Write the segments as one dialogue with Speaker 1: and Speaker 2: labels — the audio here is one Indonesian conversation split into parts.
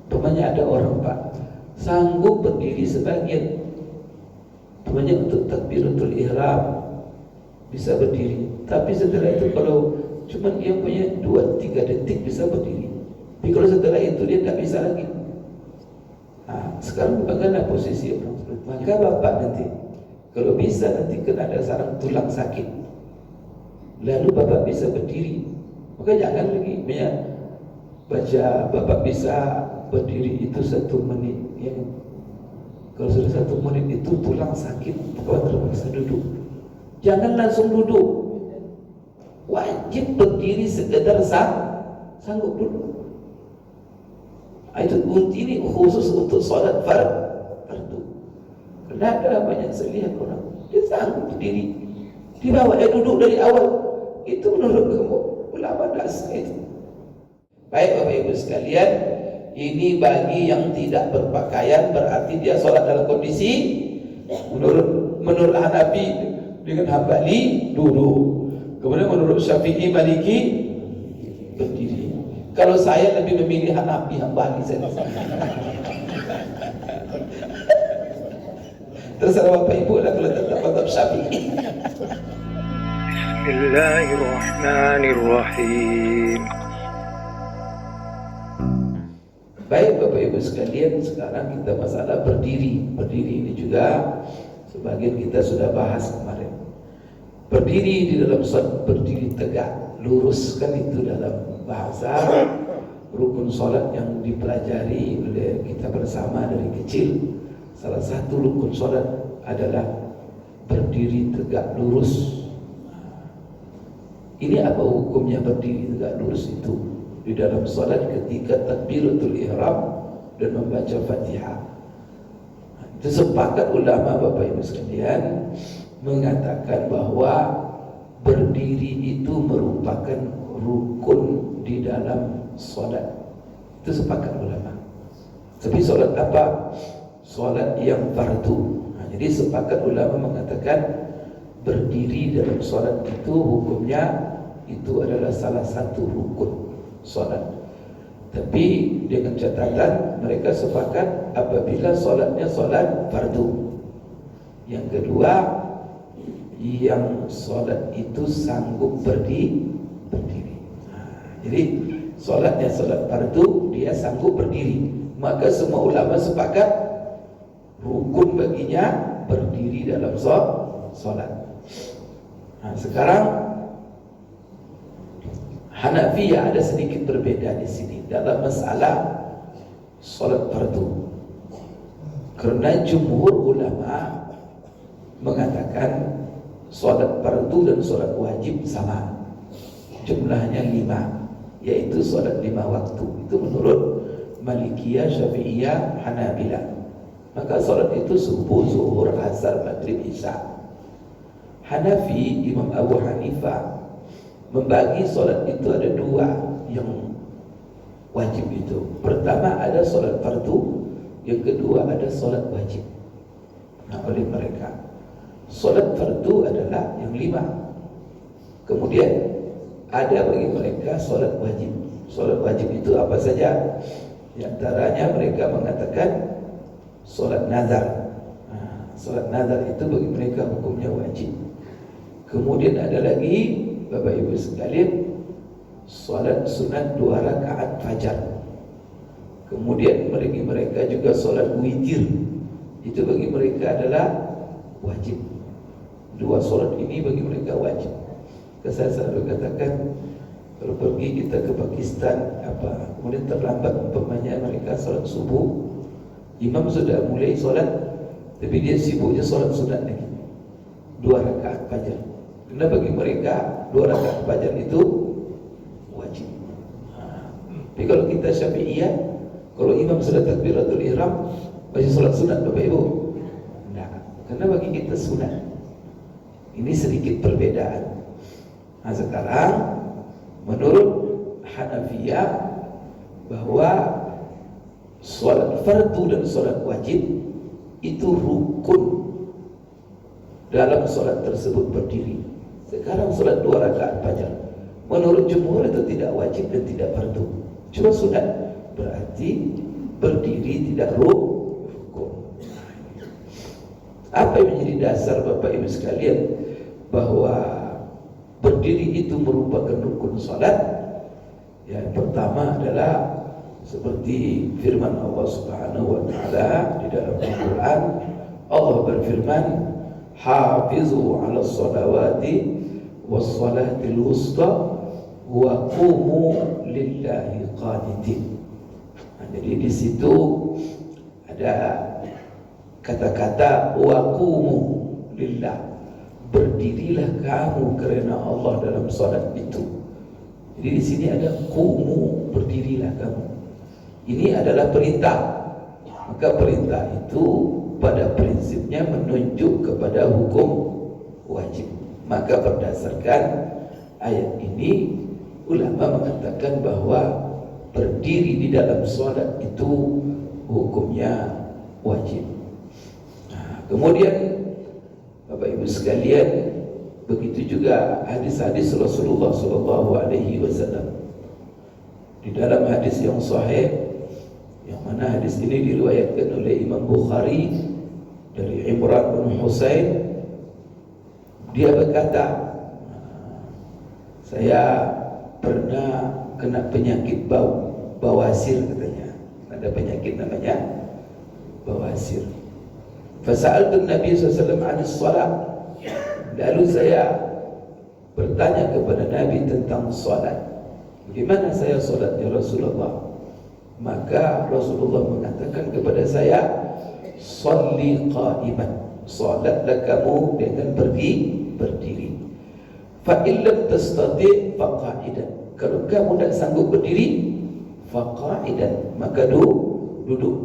Speaker 1: Umpamanya ada orang Pak sanggup berdiri sebagian, umpamanya untuk takbiratul ihram bisa berdiri, tapi setelah itu kalau cuma dia punya 2-3 detik bisa berdiri, tapi kalau setelah itu dia tidak bisa lagi. Nah, sekarang bagaimana posisi orang? Maka Bapak nanti kalau bisa nanti kan ada sarang tulang sakit, lalu Bapak bisa berdiri, maka jangan lagi baca Bapak bisa berdiri itu 1 menit ya. Kalau sudah 1 menit itu tulang sakit, Bapak terpaksa duduk. Jangan langsung duduk, wajib berdiri sekedar sanggup duduk. Itu ini khusus untuk sholat fardu. Karena ada banyak saya lihat orang dia sanggup berdiri, dibawa duduk dari awal. Itu menurut kamu ulama dasar itu. Baik Bapak Ibu sekalian, ini bagi yang tidak berpakaian berarti dia sholat dalam kondisi menurut Hanafi dengan Hambali duduk. Kemudian menurut Syafi'i Maliki berdiri. Kalau saya lebih memilih Hanafi Hambali saya. Terserah Bapak Ibu lah kalau tetap mazhab Syafi'i. Bismillahirrahmanirrahim. Baik Bapak Ibu sekalian, sekarang kita masalah berdiri. Berdiri ini juga sebagian kita sudah bahas kemarin. Berdiri di dalam sholat, berdiri tegak, lurus, kan itu dalam bahasa rukun sholat yang dipelajari oleh kita bersama dari kecil. Salah satu rukun sholat adalah berdiri tegak lurus. Ini apa hukumnya berdiri tegak lurus itu? Di dalam salat ketika takbiratul ihram dan membaca Fatihah. Itu sepakat ulama Bapak Ibu sekalian mengatakan bahwa berdiri itu merupakan rukun di dalam salat. Itu sepakat ulama. Tapi salat apa? Salat yang fardu. Jadi sepakat ulama mengatakan berdiri dalam salat itu hukumnya itu adalah salah satu rukun solat. Tapi dengan catatan mereka sepakat apabila solatnya solat fardu. Yang kedua, yang solat itu sanggup berdiri. Jadi solatnya solat fardu, dia sanggup berdiri, maka semua ulama sepakat rukun baginya berdiri dalam solat. Sekarang Hanafiyah ada sedikit berbeda di sini dalam masalah salat fardu. Karena jumhur ulama mengatakan salat fardu dan salat wajib sama. Jumlahnya 5, yaitu salat 5 waktu. Itu menurut Malikiyah, Syafi'iyah, Hanabilah. Maka salat itu subuh, zuhur, asar, maghrib, isya. Hanafi, Imam Abu Hanifah membagi solat itu ada 2 yang wajib itu. Pertama ada solat fardu, yang kedua ada solat wajib. Nah, oleh mereka solat fardu adalah yang 5. Kemudian ada bagi mereka solat wajib. Solat wajib itu apa saja? Di antaranya mereka mengatakan solat nazar. Solat nazar itu bagi mereka hukumnya wajib. Kemudian ada lagi Bapak Ibu sekalian, salat sunat 2 rakaat fajar. Kemudian bagi mereka juga salat witir. Itu bagi mereka adalah wajib. 2 salat ini bagi mereka wajib. Saya selalu katakan kalau pergi kita ke Pakistan kemudian terlambat umpamanya mereka salat subuh, imam sudah mulai salat tapi dia sibuknya salat sunat lagi 2 rakaat fajar. Karena bagi mereka 2 rakaat fajar itu wajib. Tapi kalau kita Syafi'iyah, kalau imam sudah takbiratul ihram masih salat sunat Bapak Ibu? Enggak, karena bagi kita sunat. Ini sedikit perbedaan. Nah, sekarang menurut Hanafiyah bahwa salat fardu dan salat wajib itu rukun dalam salat tersebut berdiri. Sekarang salat 2 rakaat fajar menurut jumhur itu tidak wajib dan tidak fardu, cuma sunat. Berarti berdiri tidak rukun. Apa yang menjadi dasar Bapak Ibu sekalian bahwa berdiri itu merupakan rukun salat? Yang pertama adalah seperti firman Allah Subhanahu wa taala di dalam Al-Qur'an. Allah berfirman, "Hafizu 'alas salawati was salatil wusta wa qumu lillahi qanitin." Jadi di situ ada kata-kata wa qumu lillah, berdirilah kamu karena Allah dalam salat itu. Jadi di sini ada qumu, berdirilah kamu. Ini adalah perintah. Maka perintah itu pada prinsipnya menunjuk kepada hukum wajib. Maka berdasarkan ayat ini ulama mengatakan bahwa berdiri di dalam sholat itu hukumnya wajib. Nah, kemudian Bapak Ibu sekalian, begitu juga hadis-hadis Rasulullah SAW. Di dalam hadis yang sahih, yang mana hadis ini diriwayatkan oleh Imam Bukhari dari Imran bin Husain, dia berkata, saya pernah kena penyakit bawasir katanya. Ada penyakit namanya bawasir. Fasa'altu Nabi SAW anis salat. Lalu saya bertanya kepada Nabi tentang salat. Bagaimana saya salat ya Rasulullah? Maka Rasulullah mengatakan kepada saya, "Shalli qa'iman." Salatlah kamu dengan berdiri. Fa illam tastati' fa qa'idan. Kalau kamu tidak sanggup berdiri, fa qa'idan, maka duduk.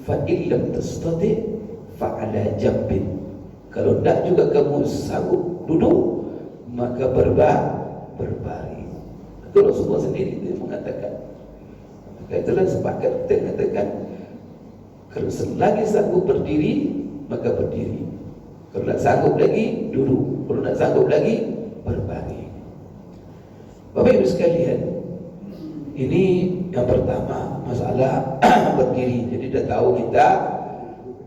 Speaker 1: Fa illam tastati' fa 'ala jambin. Kalau tidak juga kamu sanggup duduk, maka berbaring. Itu Rasulullah sendiri dia mengatakan. Maka itulah sepakat kita mengatakan, kalau selagi sanggup berdiri, maka berdiri. Kalau tidak sanggup lagi, duduk. Kalau tidak sanggup lagi, berbaring. Bapak Ibu sekalian, ini yang pertama, masalah berdiri. Jadi dah tahu kita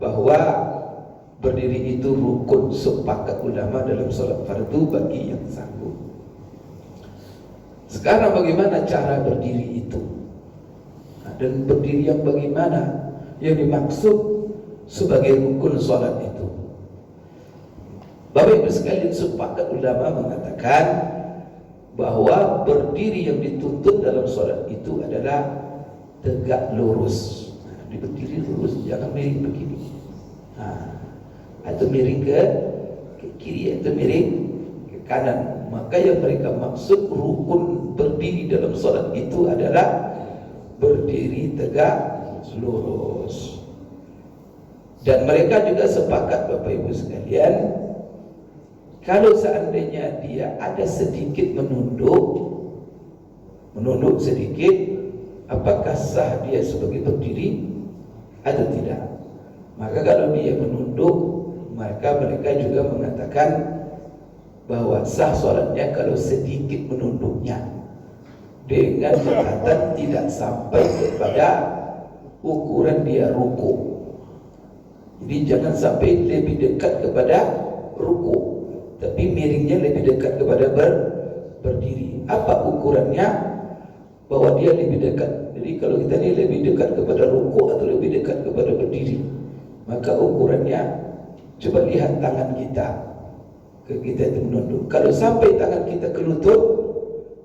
Speaker 1: bahwa berdiri itu rukun, sepakat ulama dalam salat fardu bagi yang sanggup. Sekarang bagaimana cara berdiri itu? Dan berdiri yang bagaimana yang dimaksud sebagai rukun salat itu? Bapak Ibu sekalian, sepakat ulama mengatakan bahwa berdiri yang dituntut dalam salat itu adalah tegak lurus. Nah, berdiri lurus, jangan miring begini. Atau miring ke kiri, atau miring ke kanan. Maka yang mereka maksud rukun berdiri dalam salat itu adalah berdiri tegak lurus. Dan mereka juga sepakat Bapak Ibu sekalian, kalau seandainya dia ada sedikit menunduk sedikit, apakah sah dia sebagai berdiri atau tidak? Maka kalau dia menunduk, maka mereka juga mengatakan bahwa sah salatnya kalau sedikit menunduknya, dengan catatan tidak sampai kepada ukuran dia ruku. Jadi jangan sampai lebih dekat kepada ruku, tapi miringnya lebih dekat kepada berdiri. Apa ukurannya? Bahwa dia lebih dekat. Jadi kalau kita ini lebih dekat kepada ruku atau lebih dekat kepada berdiri, maka ukurannya, coba lihat tangan kita itu menunduk. Kalau sampai tangan kita ke lutut,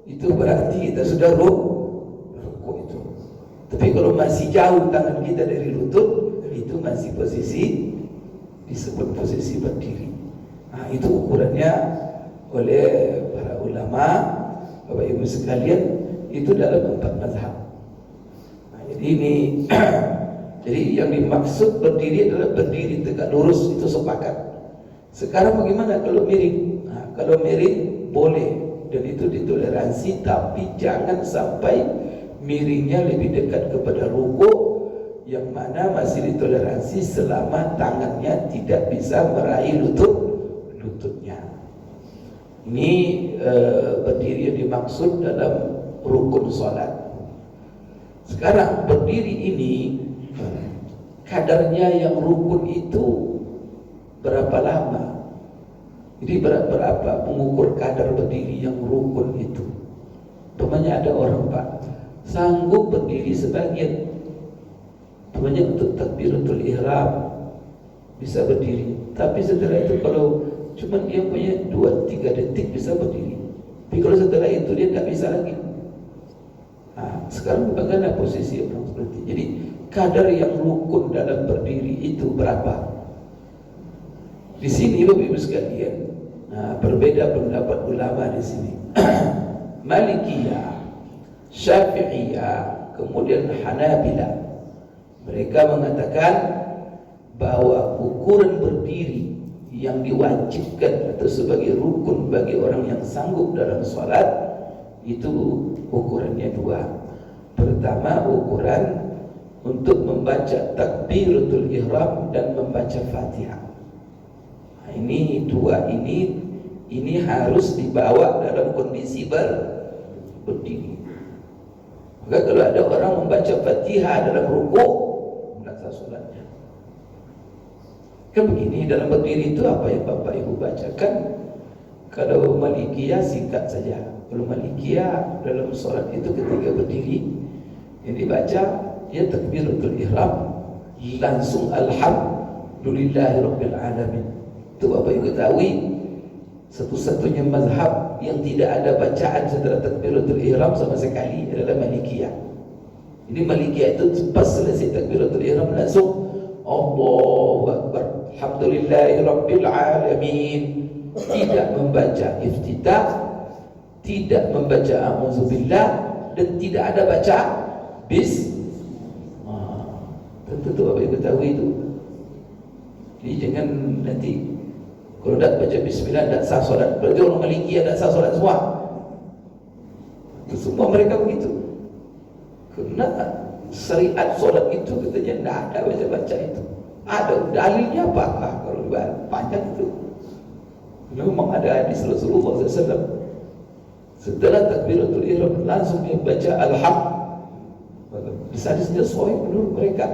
Speaker 1: itu berarti kita sudah ruku itu. Tapi kalau masih jauh tangan kita dari lutut, itu masih disebut posisi berdiri. Nah, itu ukurannya oleh para ulama, Bapak Ibu sekalian, itu dalam 4 mazhab. Nah, jadi ini jadi yang dimaksud berdiri adalah berdiri tegak lurus, itu sepakat. Sekarang bagaimana kalau miring? Nah, kalau miring boleh, dan itu ditoleransi, tapi jangan sampai miringnya lebih dekat kepada ruku, yang mana masih ditoleransi selama tangannya tidak bisa meraih lututnya. Ini berdiri yang dimaksud dalam rukun salat. Sekarang berdiri ini kadarnya yang rukun itu berapa lama. Jadi berapa mengukur kadar berdiri yang rukun itu. Umpamanya ada orang Pak sanggup berdiri sebagian, umpamanya untuk takbiratul ihram bisa berdiri, tapi setelah itu kalau cuma dia punya 2-3 detik bisa berdiri, tapi kalau setelah itu dia tak bisa lagi. Sekarang bagaimana posisi orang seperti itu? Jadi kadar yang rukun dalam berdiri itu berapa? Di sini Bapak Ibu sekalian, berbeda pendapat ulama di sini. Malikiyah, Syafi'iyah, kemudian Hanabilah. Mereka mengatakan bahwa ukuran berdiri yang diwajibkan atau sebagai rukun bagi orang yang sanggup dalam sholat itu ukurannya 2. Pertama, ukuran untuk membaca takbiratul ihram dan membaca Fatihah. Ini 2 ini harus dibawa dalam kondisi berdiri. Maka kalau ada orang membaca Fatihah dalam rukuk, enggak sah salatnya. Kan begini, dalam berdiri itu apa yang Bapak Ibu bacakan? Kalau Malikiyah singkat saja. Kalau Malikiyah dalam salat itu ketika berdiri yang dibaca ya takbiratul ihram, langsung alhamdulillahirabbil alamin. Itu Bapak Ibu ketahui satu-satunya mazhab yang tidak ada bacaan setelah takbiratul ihram sama sekali adalah Malikiyah. Ini Malikiyah itu pas selesai takbiratul ihram langsung Allahu Akbar, alhamdulillahirabbil alamin. Tidak membaca iftitah, tidak membaca a'udzubillah, dan tidak ada baca tentu Bapak Ibu tahu itu. Jadi jangan nanti kalau tak baca bismillah tak sah solat. Berarti orang Malikiyah tak sah solat semua. Itu semua mereka begitu. Kerana syariat solat itu katanya tak ada baca-baca itu. Ada dalilnya apa? Kalau panjang itu. Memang ada hadis Rasulullah SAW. Setelah takbiratul ihram langsung dia baca alhamdulillah. Hadisnya sahih menurut mereka.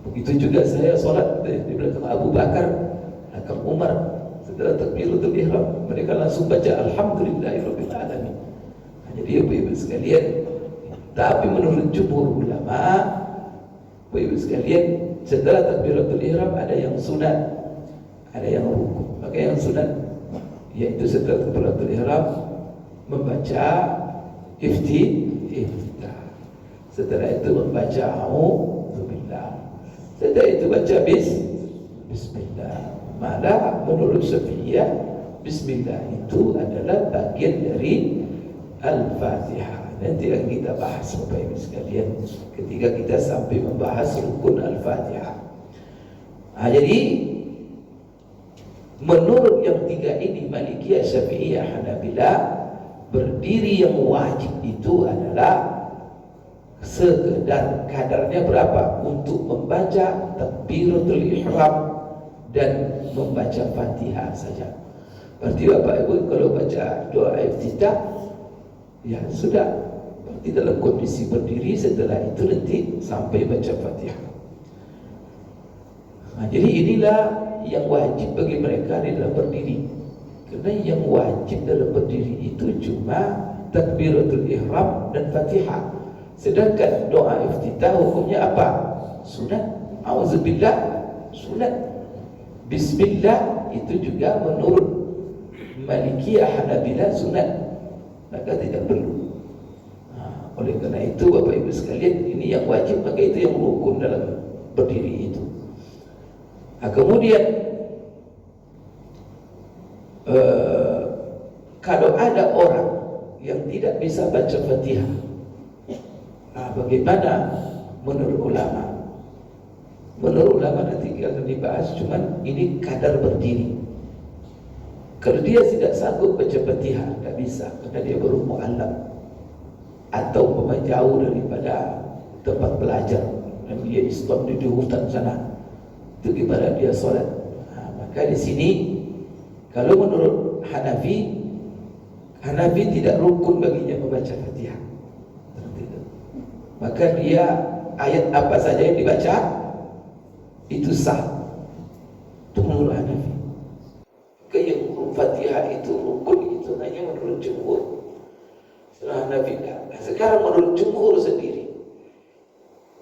Speaker 1: Begitu juga saya solat di belakang Abu Bakar, belakang Umar, setelah takbiratul ihram mereka langsung baca alhamdulillahirabbil alamin. Jadi Bapak-Ibu sekalian, tapi menurut jumhur ulama, Bapak-Ibu sekalian, setelah takbiratul ihram ada yang sunat, ada yang rukun. Maka yang sunat yaitu setelah takbiratul ihram membaca iftitah. Setelah itu membaca a'udzubillah. Setelah itu baca bismillah. Malah menurut Syafi'iyah bismillah itu adalah bagian dari Al-Fatihah. Nanti akan kita bahas Bapak Ibu sekalian ketika kita sampai membahas rukun Al-Fatihah. Jadi menurut yang 3 ini, Malikiyah, Syafi'iyah, Hanabilah, berdiri yang wajib itu adalah sekedar kadarnya berapa untuk membaca takbiratul ihram dan membaca Fatihah saja. Berarti Bapak Ibu kalau baca doa iftitah ya sudah, berarti dalam kondisi berdiri, setelah itu nanti sampai baca Fatihah. Jadi inilah yang wajib bagi mereka di dalam berdiri. Karena yang wajib dalam berdiri itu cuma takbiratul ihram dan Fatihah. Sedangkan doa iftitah hukumnya apa? Sunat. A'udzubillah sunat. Bismillah itu juga menurut Malikiyah, Hanabilah sunat. Maka tidak perlu. Oleh karena itu Bapak Ibu sekalian, ini yang wajib, maka itu yang rukun dalam berdiri itu. Kemudian kalau ada orang yang tidak bisa baca Fatihah, bagaimana menurut ulama? Menurut ulama nanti akan dibahas, cuman ini kadar berdiri. Kalau dia tidak sanggup baca Fatihah, tidak bisa, karena dia baru mu'allam atau jauh daripada tempat belajar dan dia Islam di hutan sana, itu gimana dia solat? Maka di sini kalau menurut Hanafi tidak rukun baginya membaca Fatihah. Maka dia ayat apa saja yang dibaca itu sah. Itu menurut Hanafi. Yang Fatihah itu rukun itu hanya menurut jumhur. Hanafi enggak. Sekarang menurut jumhur sendiri,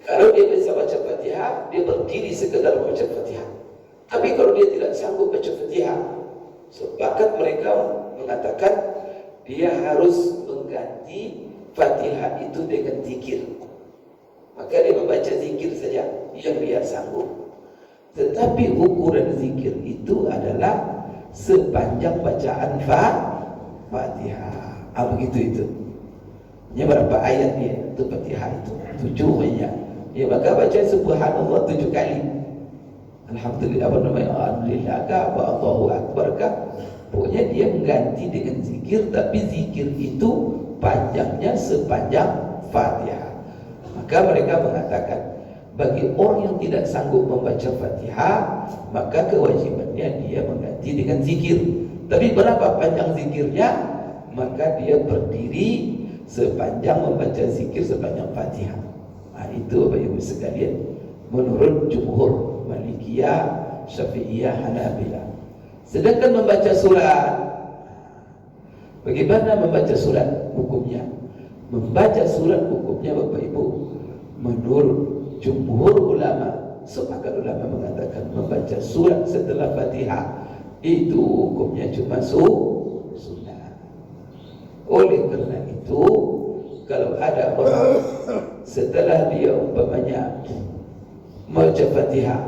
Speaker 1: kalau dia bisa baca Fatihah, dia berdiri sekedar baca Fatihah. Tapi kalau dia tidak sanggup baca Fatihah, sepakat mereka mengatakan dia harus mengganti Fatihah itu dengan zikir. Maka dia membaca zikir saja yang dia sanggup. Tetapi ukuran zikir itu adalah sepanjang bacaan Fatihah. Begitu itu. Ini berapa ayat dia itu Fatihah itu? 7 banyak. Ya maka baca subhanallah 7 kali. Alhamdulillah, alhamdulillah kah, Allahu akbar kah. Pokoknya dia mengganti dengan zikir, tapi zikir itu panjangnya sepanjang Fatihah. Maka mereka mengatakan bagi orang yang tidak sanggup membaca Fatihah, maka kewajibannya dia mengganti dengan zikir. Tapi berapa panjang zikirnya? Maka dia berdiri sepanjang membaca zikir sepanjang Fatihah. Itu Bapak Ibu sekalian menurut jumhur Malikiyah, Syafi'iyah, Hanabilah. Sedangkan membaca surat, bagaimana membaca surat hukumnya? Membaca surat hukumnya Bapak Ibu, menurut jumhur ulama, sepakat ulama mengatakan membaca surat setelah Fatihah itu hukumnya cuma sunnah. Oleh karena itu, kalau ada orang setelah dia umpamanya membaca Fatihah,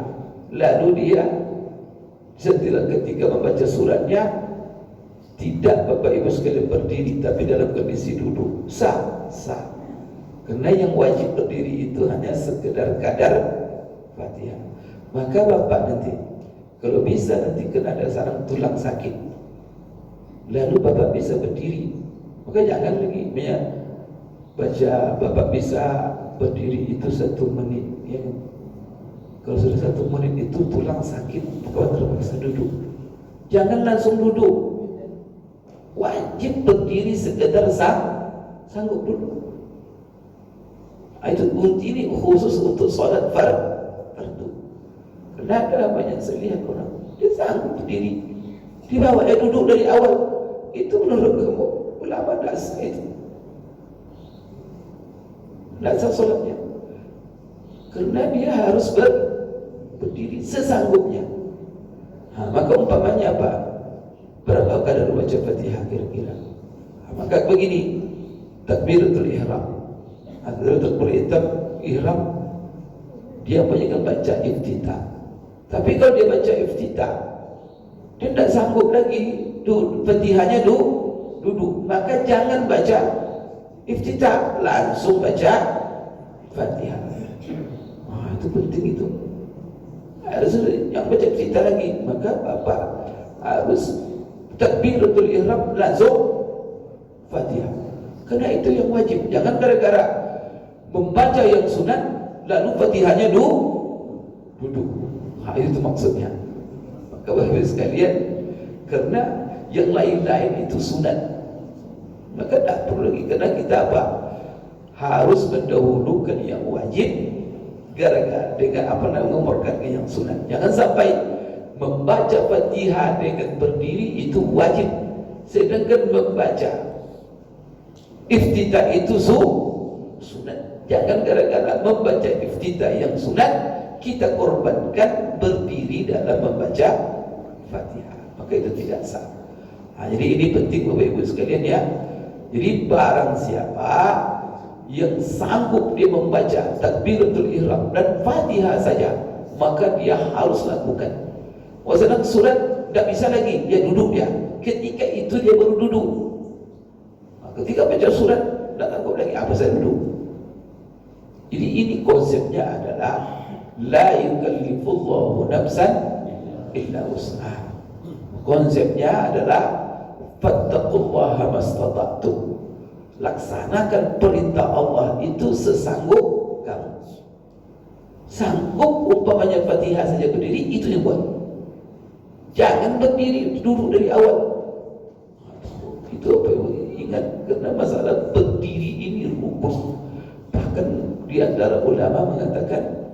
Speaker 1: lalu dia setelah ketika membaca suratnya tidak Bapak Ibu sekalian berdiri, tapi dalam kondisi duduk, sah. Karena yang wajib berdiri itu hanya sekedar kadar Fatihah. Maka Bapak nanti kalau bisa nanti kena ada sarang tulang sakit, lalu Bapak bisa berdiri, maka jangan lagi baca. Bapak bisa berdiri itu 1 menit ya. Kalau sudah 1 menit itu tulang sakit, Bapak terpaksa duduk. Jangan langsung duduk, wajib berdiri sekedar sanggup duduk. Itu ini khusus untuk sholat fardu. Karena ada banyak saya lihat orang dia sanggup berdiri, dibawa duduk dari awal. Itu menurut kamu ulama dasar itu dasar sholatnya, karena dia harus berdiri sesanggupnya. Maka umpamanya apa? Berapa kadar baca Fatihah kira-kira? Maka begini, takbiratul ihram. Takbiratul ihram dia banyak baca iftitah. Tapi kalau dia baca iftitah, dia tidak sanggup lagi Fatihahnya duduk, maka jangan baca iftitah, langsung baca Fatihah. Itu penting itu. Harus yang baca iftitah lagi, maka Bapak harus takbiratul ihram langsung Fatihah. Karena itu yang wajib. Jangan gara-gara membaca yang sunat lalu Fatihahnya duduk. Itu maksudnya. Maka Bapak sekalian, karena yang lain-lain itu sunat, maka tak perlu lagi. Karena kita apa? Harus mendahulukan yang wajib gara-gara dengan mengumurkan yang sunat. Jangan sampai membaca Fatihah dengan berdiri itu wajib, sedangkan membaca iftitah itu sunat. Jangan gara-gara membaca iftitah yang sunat kita korbankan berdiri dalam membaca Fatihah, maka itu tidak sah. Jadi ini penting Bapak Ibu sekalian ya. Jadi barang siapa yang sanggup dia membaca takbiratul ihram dan Fatihah saja, maka dia harus lakukan. Sedang surat tidak bisa lagi, dia duduk dia. Ketika itu dia baru duduk. Ketika baca surat tidak sanggup lagi, apa saya duduk? Jadi ini konsepnya adalah la yukallifullahu nafsan illa wus'aha. Konsepnya adalah fattaqullaha mastata'tum. Laksanakan perintah Allah itu sesanggup kamu. Sanggup umpamanya Fatihah saja berdiri, itu yang buat. Jangan berdiri, duduk dari awal. Itu apa yang ingat, karena masalah berdiri ini rukun. Bahkan di di antara ulama mengatakan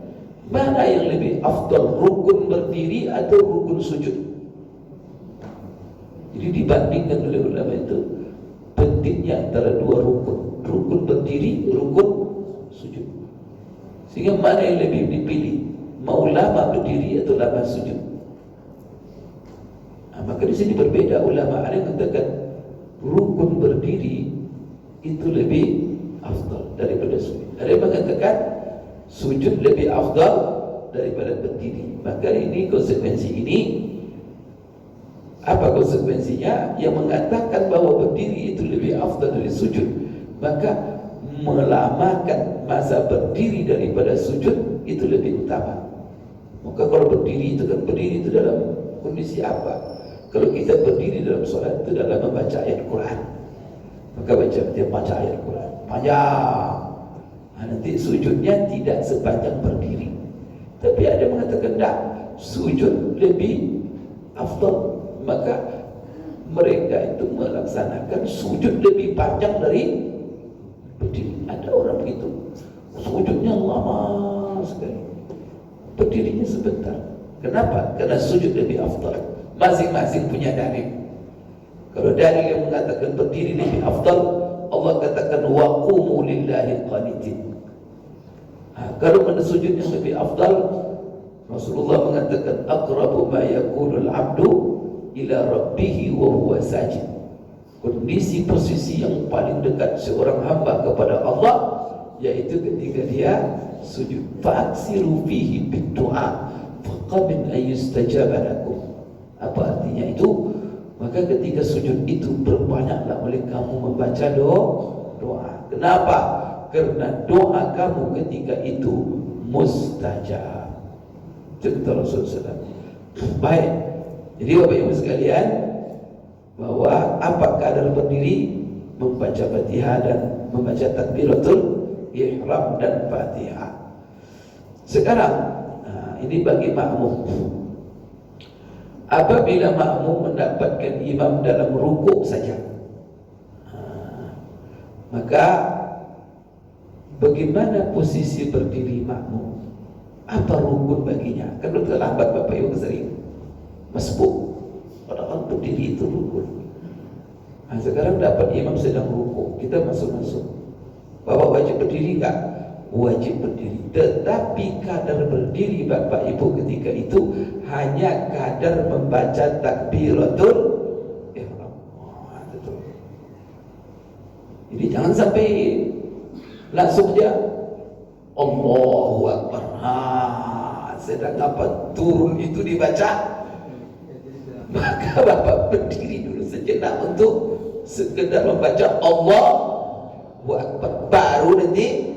Speaker 1: mana yang lebih afdal, rukun berdiri atau rukun sujud. Jadi dibandingkan oleh ulama itu pentingnya antara dua rukun, rukun berdiri, rukun sujud. Sehingga mana yang lebih dipilih, mau lama berdiri atau lama sujud. Maka di sini berbeda ulama. Ada yang mengatakan rukun berdiri itu lebih afdal daripada sujud. Ada yang mengatakan sujud lebih afdal daripada berdiri. Maka ini konsekuensi ini. Apa konsekuensinya? Yang mengatakan bahwa berdiri itu lebih afdal dari sujud, maka melamakan masa berdiri daripada sujud itu lebih utama. Maka kalau berdiri itu kan berdiri itu dalam kondisi apa? Kalau kita berdiri dalam solat itu dalam membaca ayat Quran, maka baca ayat Quran panjang. Nanti sujudnya tidak sepanjang berdiri. Tapi ada yang mengatakan tak, sujud lebih afdal, maka mereka itu melaksanakan sujud lebih panjang dari berdiri. Ada orang begitu, sujudnya lama sekali, berdirinya sebentar. Kenapa? Karena sujud lebih afdal. Masing-masing punya dalil. Kalau dalil yang mengatakan berdiri lebih afdal, Allah katakan waqumu lillahi qanitin. Kalau pada sujud yang lebih afdal, Rasulullah mengatakan aqrabu ma yakunul abdu ila rabbih wa huwa sajid. Kondisi posisi yang paling dekat seorang hamba kepada Allah yaitu ketika dia sujud. Fa'aksiru fihi bid-du'a faqamin ayyustajaba lakum. Apa artinya itu? Maka ketika sujud itu berbanyaklah oleh kamu membaca doa. Kenapa? Karena doa kamu ketika itu mustajab. Itu kata Rasulullah SAW. Baik. Jadi Bapak Ibu sekalian, bahwa apa kadar berdiri membaca Fatihah dan membaca takbiratul ihram dan Fatihah. Sekarang ini bagi makmum. Apabila makmum mendapatkan imam dalam rukuk saja, maka bagaimana posisi berdiri makmum? Apa rukun baginya? Kan udah terlambat Bapak Ibu sering masbuk, padahal berdiri itu rukun. Sekarang dapat imam sedang rukuk, kita masuk-masuk. Bahwa wajib berdiri enggak? Wajib berdiri. Tetapi kadar berdiri Bapak Ibu ketika itu hanya kadar membaca takbiratul ihram. Jadi jangan sampai langsung aja Allahu Akbar. Sedang apa turun itu dibaca, maka Bapak berdiri dulu sejenak untuk sekedar membaca Allahu Akbar, baru nanti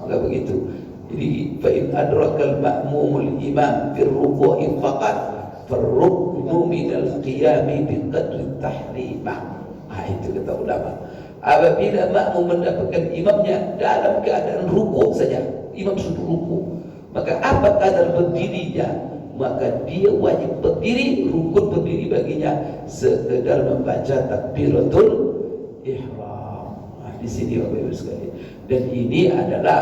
Speaker 1: maka begitu. Jadi fa in adrakal ma'mumul imam fi ruku'i faqat farruknu minal qiyami bi qadri tahrimah. Itu kata ulama. Apabila makmum mendapatkan imamnya dalam keadaan rukuk saja, imam sudah rukuk, maka apa kadar berdirinya? Maka dia wajib berdiri, rukun berdiri baginya sekedar membaca takbiratul ihram. Di sini Bapak Ibu sekalian. Dan ini adalah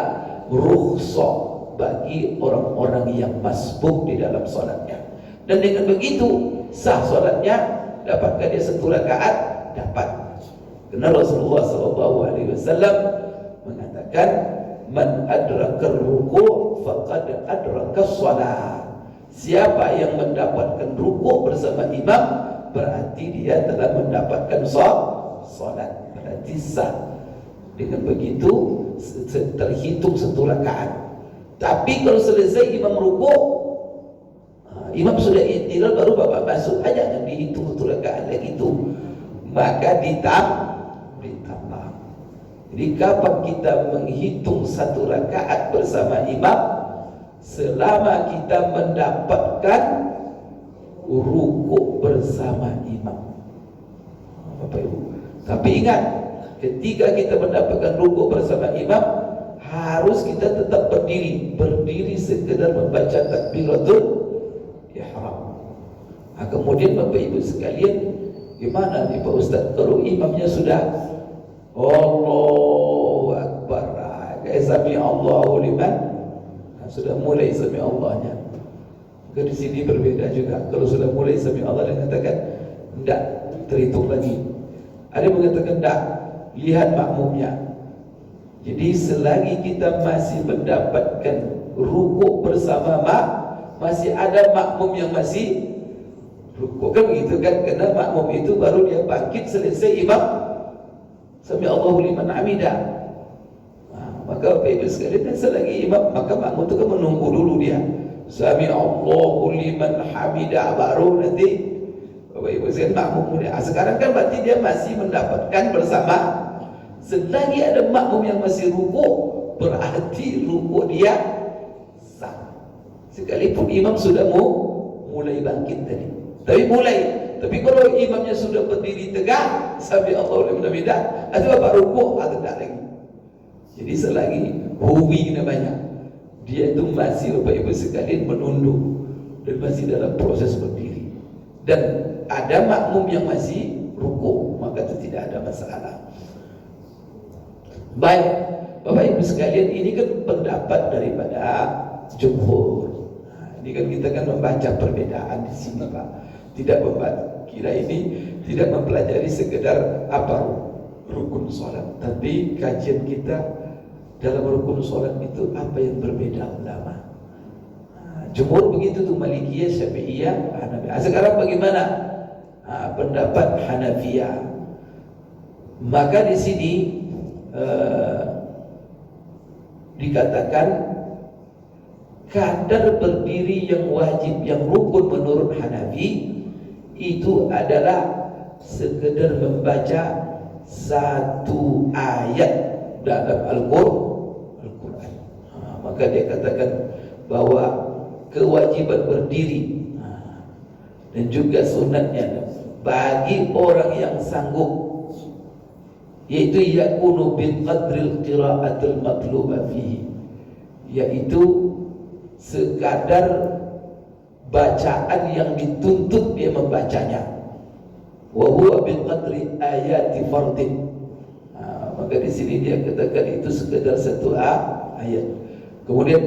Speaker 1: rukhsah bagi orang-orang yang masbuk di dalam solatnya. Dan dengan begitu sah solatnya. Dapatkah dia 1 rakaat? Dapat. Karena Rasulullah SAW mengatakan man adrakar ruku' faqad adrakas salat. Siapa yang mendapatkan ruku' bersama imam, berarti dia telah mendapatkan salat. Berarti sah. Dengan begitu terhitung 1 rakaat. Tapi kalau selesai imam rukuk, imam sudah i'tidal, baru Bapak masuk aja, jangan dihitung 1 rakaat lagi itu. Maka ditambah. Jadi kapan kita menghitung 1 rakaat bersama imam? Selama kita mendapatkan rukuk bersama imam. Bapak Ibu. Tapi ingat, ketika kita mendapatkan rukuk bersama imam, harus kita tetap berdiri. Berdiri sekedar membaca takbiratul ihram. Kemudian Bapak Ibu sekalian, gimana nih Pak Ustaz kalau imamnya sudah Allahu Akbar, kayak sami Allahu liman, sudah mulai sami Allahnya. Maka di sini berbeda juga. Kalau sudah mulai sami Allah, dia mengatakan tidak terhitung lagi. Ada yang mengatakan tidak, lihat makmumnya. Jadi selagi kita masih mendapatkan rukuk bersama masih ada makmum yang masih rukuk, kan begitu kan? Karena makmum itu baru dia bangkit selesai imam sami Allahu liman hamidah. Maka Bapak Ibu sekalian, selagi imam, maka makmum itu kan menunggu dulu dia sami Allahu liman hamidah, baru nanti Bapak Ibu sekalian makmum dia. Sekarang kan berarti dia masih mendapatkan bersama. Selagi ada makmum yang masih rukuk, berarti rukuk dia sah, sekalipun imam sudah mulai bangkit tadi. Tapi kalau imamnya sudah berdiri tegak sami Allahu liman hamidah, itu bapak rukuk atau tidak lagi. Jadi selagi huwi namanya, dia itu masih Bapak Ibu sekalian menunduk dan masih dalam proses berdiri, dan ada makmum yang masih rukuk, maka itu tidak ada masalah. Baik Bapak Ibu sekalian, ini kan pendapat daripada jumhur. Ini kan kita kan membaca perbedaan di sini, Pak. Tidak membaca, kira ini tidak mempelajari sekedar apa rukun sholat, tapi kajian kita dalam rukun sholat itu apa yang berbeda ulama. Jumhur begitu tuh, Malikiyah, Syafi'iyah, Hanafiyah. Sekarang bagaimana pendapat Hanafiyah? Maka di sini dikatakan kadar berdiri yang wajib, yang rukun menurut Hanafi itu adalah sekedar membaca satu ayat dalam Al-Quran. Maka dia katakan bahwa kewajiban berdiri dan juga sunatnya bagi orang yang sanggup, yaitu yakunu bi qadril qira'atil matluba fihi, yaitu sekadar bacaan yang dituntut dia membacanya, wa huwa bi qadri ayati fardin. Maka di sini dia katakan itu sekedar satu ayat. Kemudian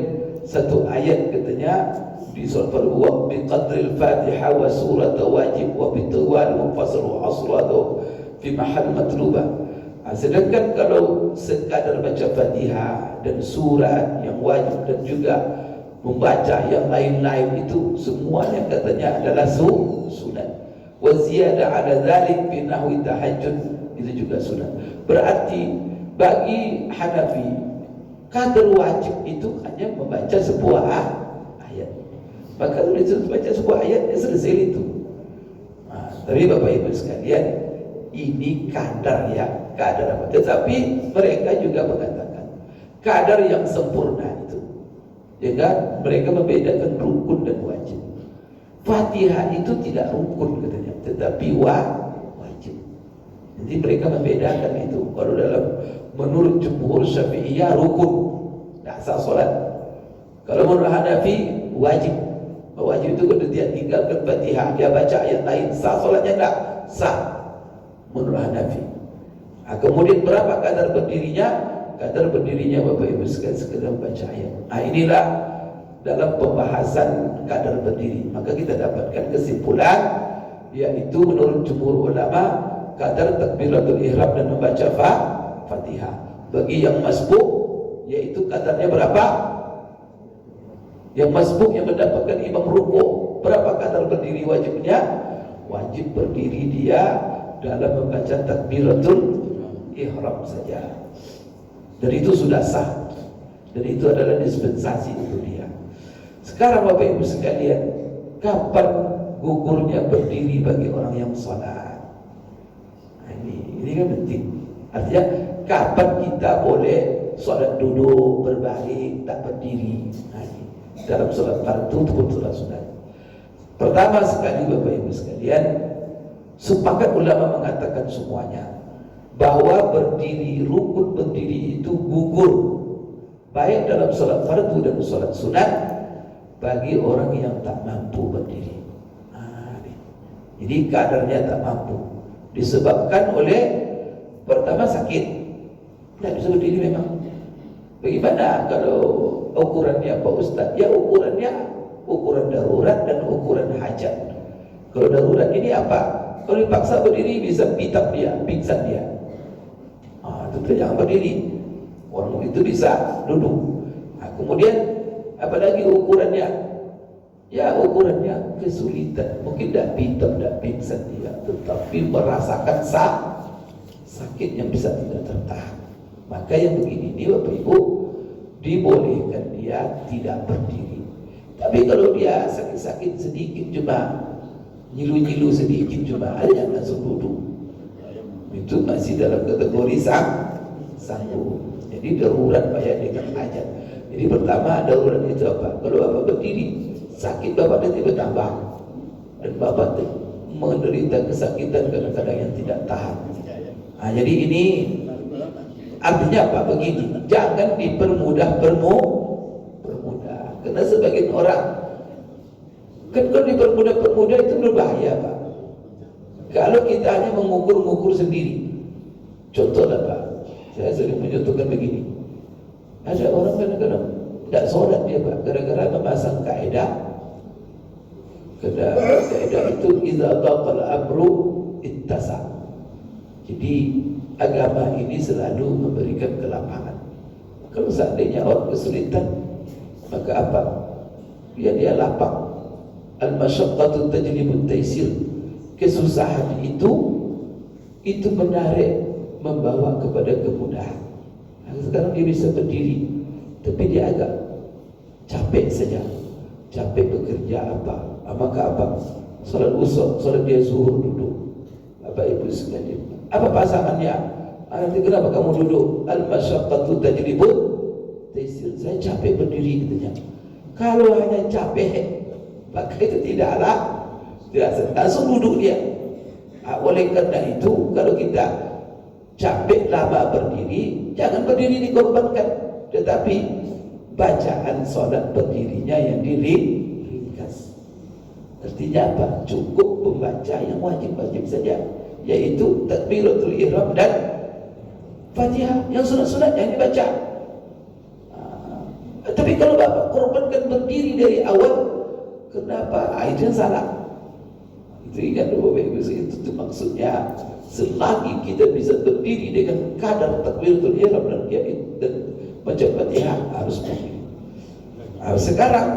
Speaker 1: satu ayat katanya di surat Al-Wa bi qadril Fatihah wa surat wajib wa bi tawal wa fasl wa asrat fi mahal matluba. Sedangkan kalau sekadar baca Fatihah dan surat yang wajib dan juga membaca yang lain-lain, itu semuanya katanya adalah sunat. Wa ziyadah ala dzalik fi nahwi tahajjud, itu juga sunat. Berarti bagi Hanafi kadar wajib itu hanya membaca sebuah ayat. Maka kalau itu baca sebuah ayat, ya selesai itu. Tapi Bapak Ibu sekalian, ini kadar ya, kadar apa? Tetapi mereka juga mengatakan kadar yang sempurna itu, ya kan? Mereka membedakan rukun dan wajib. Fatihah itu tidak rukun katanya, tetapi wajib. Jadi mereka membedakan itu. Kalau dalam menurut jumhur Syafi'iyah rukun, tidak sah solat. Kalau menurut Hanafi wajib. Wajib itu kalau dia tinggalkan Fatihah, dia baca ayat lain, sah solatnya tidak? Sah menurut Hanafi. Kemudian berapa kadar berdirinya? Kadar berdirinya Bapak Ibu sekalian sekedar baca ayat. Inilah dalam pembahasan kadar berdiri. Maka kita dapatkan kesimpulan, yaitu menurut jumhur ulama kadar takbiratul ihram dan membaca Fatihah. Bagi yang masbuk, yaitu kadarnya berapa? Yang masbuk yang mendapatkan imam rukuk, berapa kadar berdiri wajibnya? Wajib berdiri dia dalam membaca takbiratul ihram saja. Dan itu sudah sah. Dan itu adalah dispensasi untuk dia. Sekarang Bapak Ibu sekalian, kapan gugurnya berdiri bagi orang yang sholat? Ini kan penting. Artinya kapan kita boleh sholat duduk, berbaring, tak berdiri? Dalam sholat fardu ataupun sholat sunat. Pertama sekali Bapak Ibu sekalian, sepakat ulama mengatakan semuanya bahwa berdiri, rukun berdiri itu gugur baik dalam sholat fardu dan sholat sunat bagi orang yang tak mampu berdiri. Jadi kadarnya tak mampu, disebabkan oleh pertama sakit, tidak bisa berdiri memang. Bagaimana kalau ukurannya Pak Ustaz? Ya ukurannya ukuran darurat dan ukuran hajat. Kalau darurat ini apa? Kalau dipaksa berdiri bisa pitak dia, pingsan dia. Tentu jangan berdiri. Orang itu bisa duduk. Kemudian apalagi ukurannya? Ya ukurannya kesulitan. Mungkin tidak pitak, tidak pingsan dia, tetapi merasakan sakit yang bisa tidak tertahan. Maka yang begini ini Bapak Ibu, dibolehkan dia tidak berdiri. Tapi kalau dia sakit-sakit sedikit cuma nyilu-nyilu sedikit cuma aja langsung duduk, itu masih dalam kategori sanggup. Jadi darurat bayar dengan hajat. Jadi pertama darurat itu apa? Kalau Bapak berdiri sakit Bapak nanti bertambah dan Bapak menderita kesakitan kadang-kadang yang tidak tahan. Jadi ini artinya apa? Begini, jangan dipermudah karena sebagian orang kan kalau dipermudah itu berbahaya Pak. Kalau kita hanya mengukur sendiri. Contoh lah Pak, saya sering mencontohkan begini. Ada orang kadang-kadang tidak sholat dia Pak, gara-gara memasang kaidah. Kaidah itu idza taqal amru ittasa. Jadi agama ini selalu memberikan kelapangan. Kalau seandainya orang kesulitan, maka apa? Dia lapang. Al-masyaqqatu tajlibut taysir. Kesusahan itu menarik, membawa kepada kemudahan. Sekarang dia bisa berdiri, tapi dia agak capek saja. Capek bekerja maka apa? Salat usuk, salat dia zuhur duduk. Bapak Ibu sekalian, apa pasangannya? Nanti kenapa kamu duduk? Al-masyaqqatu tajlibut taysir. Saya capek berdiri katanya. Kalau hanya capek, maka itu tidaklah langsung duduk dia. Oleh karena itu, kalau kita capek lama berdiri, jangan berdiri dikorbankan, tetapi bacaan sholat berdirinya yang diringkas. Artinya apa? Cukup membaca yang wajib-wajib saja, yaitu takbiratul ihram dan Fatihah. Yang sunat-sunat yang dibaca. Tapi kalau Bapak korbankan berdiri dari awal, kenapa? Itu yang salah. Itu ingat Bapak Ibu, itu maksudnya selagi kita bisa berdiri dengan kadar takbiratul ihram dan baca Fatihah harus berdiri. Sekarang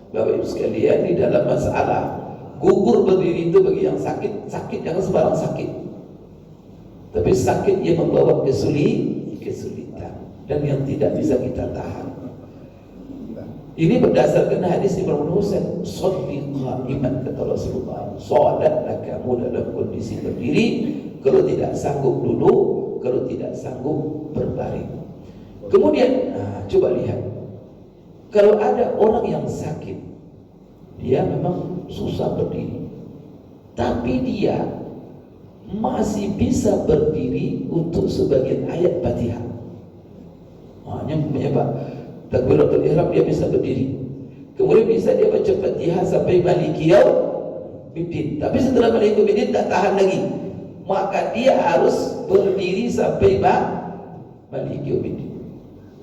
Speaker 1: Bapak Ibu sekalian, di dalam masalah gugur berdiri itu bagi yang sakit jangan sembarang sakit. Tapi sakit yang membawa kesulitan dan yang tidak bisa kita tahan. Ini berdasarkan hadis Imran Husain, "Shalli qa'iman," kata Rasulullah. Salatlah kamu dalam kondisi berdiri, kalau tidak sanggup duduk, kalau tidak sanggup berbaring. Kemudian, coba lihat. Kalau ada orang yang sakit, dia memang susah berdiri, tapi dia masih bisa berdiri untuk sebagian ayat Fatihah. Hanya Pak, takbiratul ihram dia bisa berdiri. Kemudian bisa dia baca Fatihah sampai Maliki Yaumiddin. Tapi setelah Maliki Yaumiddin tak tahan lagi, maka dia harus berdiri sampai Maliki Yaumiddin.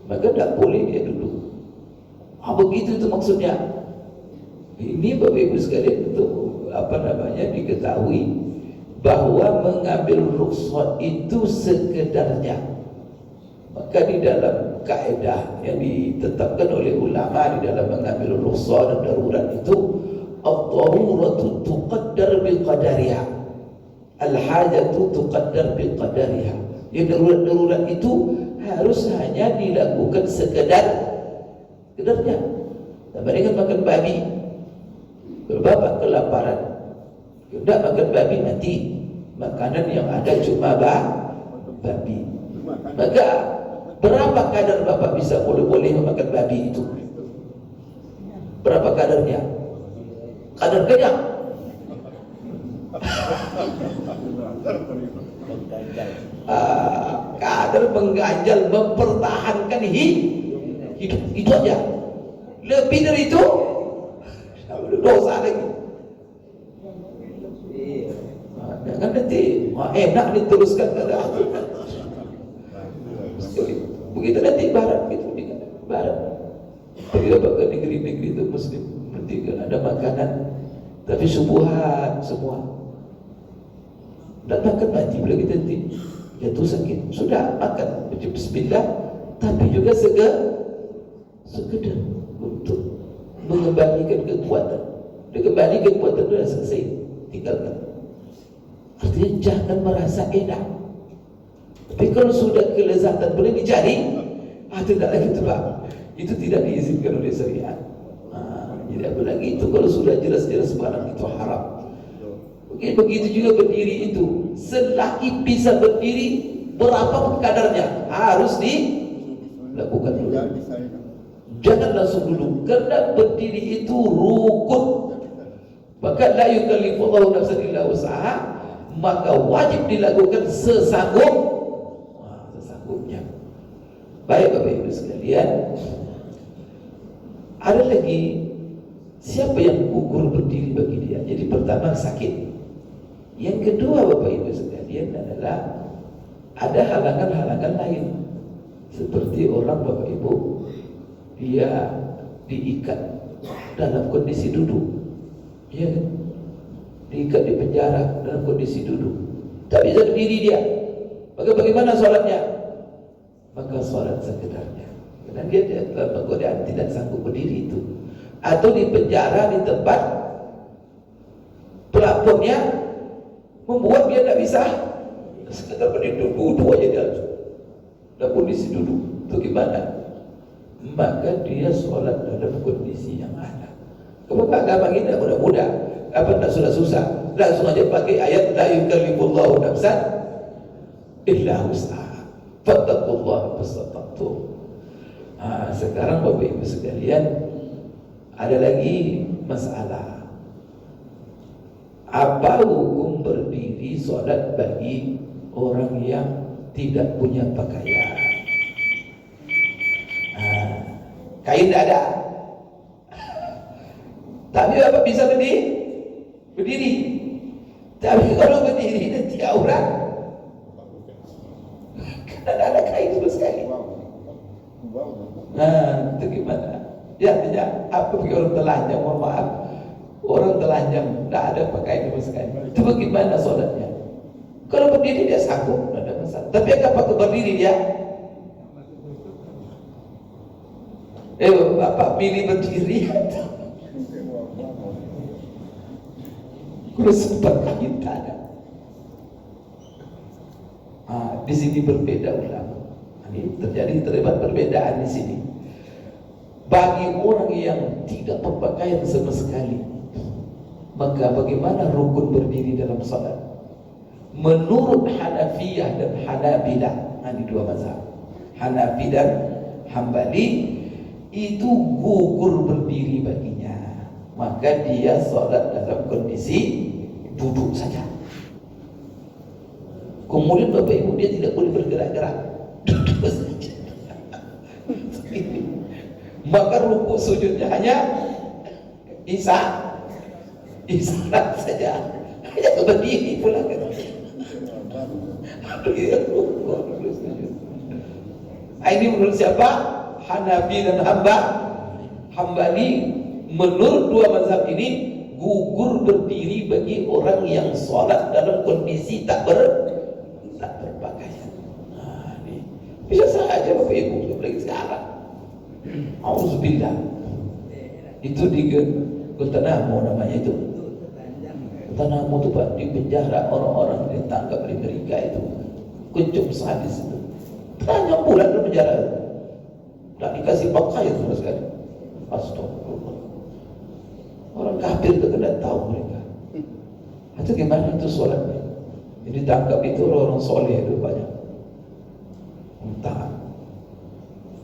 Speaker 1: Maka tak boleh dia duduk. Begitu itu maksudnya. Ini Bapak Ibu sekalian untuk diketahui bahwa mengambil rukhsah itu sekedarnya. Maka di dalam kaidah yang ditetapkan oleh ulama di dalam mengambil rukhsah dan darurat itu, ad-daruratu tuqaddar biqadariha, al-hajatu tuqaddar biqadariha. Yang darurat itu harus hanya dilakukan sekedarnya. Bandingkan makan babi. Kalau Bapak kelaparan, tidak makan babi mati. Makanan yang ada cuma babi. Maka berapa kadar Bapak bisa boleh memakan babi itu? Berapa kadarnya? Kadar kenyang. Kadar mengganjal, mempertahankan hidup itu aja. Lebih dari itu dosa lagi. Jangan nanti enak diteruskan kata aku. Begitu nanti ibarat gitu. Barat. Pergi ke negeri-negeri itu Muslim, berarti ada makanan, tapi subuhat semua. Dan makan mati bila kita jatuh sakit, sudah makan baca bismillah, tapi juga sekedar untuk mengembalikan kekuatan. Dia kembali kekuatan itu dah selesai, tinggalkan. Artinya jangan merasa enak. Tapi kalau sudah kelezatan boleh dicari, tidak lagi itu Pak. Itu tidak diizinkan oleh syariat. Jadi apalagi itu kalau sudah jelas-jelas barang itu haram. Oke, begitu juga berdiri itu. Selagi bisa berdiri berapa kadarnya harus dilakukan dulu. Jangan langsung duduk, karena berdiri itu rukun. Maka la yukallifullahu nafsan illa wus'aha, maka wajib dilakukan sesanggupnya. Baik Bapak Ibu sekalian, ada lagi siapa yang gugur berdiri bagi dia. Jadi pertama sakit. Yang kedua Bapak Ibu sekalian adalah ada halangan-halangan lain. Seperti orang Bapak Ibu, dia diikat dalam kondisi duduk. Ya kan? Diikat di penjara dalam kondisi duduk. Tak bisa berdiri dia. Maka bagaimana sholatnya? Maka sholat sekedarnya. Karena dia dalam keadaan tidak sanggup berdiri itu. Atau di penjara di tempat pelapornya membuat dia tidak bisa sekedar berdiri duduk aja dia dalam kondisi duduk. Itu gimana? Maka dia sholat dalam kondisi yang ada. Kenapa agama kita mudah-mudah? Apa tak susah-susah? Langsung aja pakai ayat la yukallifullahu nafsan illa wus'aha. Fattaqullaha mastata'tum. Sekarang Bapak Ibu sekalian, ada lagi masalah. Apa hukum berdiri sholat bagi orang yang tidak punya pakaian? Kain tidak ada, tapi apa bisa berdiri? Tapi kalau berdiri nanti aurat, karena ada kain sama sekali. Itu gimana? Ya tidak. Apa bagi orang telanjang? Mohon maaf, orang telanjang tidak ada pakaian sama sekali. Itu bagaimana sholatnya? Kalau berdiri dia sanggup, tidak ada masalah. Tapi apakah berdiri dia? Bapak pilih berdiri atau kalau sempat kain tak ada. Di sini berbeda ulama. Ini terdapat perbedaan di sini. Bagi orang yang tidak berpakaian sama sekali, maka bagaimana rukun berdiri dalam salat? Menurut Hanafiyah dan Hanabilah, ini dua mazhab, Hanafi dan Hambali, itu gugur berdiri baginya, maka dia sholat dalam kondisi duduk saja. Kemudian Bapak Ibu dia tidak boleh bergerak-gerak, duduk saja. Maka rukuk sujudnya hanya isyarat saja, hanya berdiri pula kan. Ini menurut siapa? Hanafi dan Hambali. Menurut dua mazhab ini gugur berdiri bagi orang yang sholat dalam kondisi tak berpakaian. Ini bisa saja Bapak Ibu apalagi sekarang. Auzubillah. Itu di Guantanamo namanya itu. Guantanamo itu Pak, di penjara orang-orang yang ditangkap di Amerika itu. Kencung sadis itu. Tanya bulan dalam penjara itu. Tak dikasih pakaian sama sekali. Astagfirullah. Orang kafir itu kena tahu mereka. Itu gimana itu sholatnya? Jadi tangkap itu orang soleh itu banyak. Entah.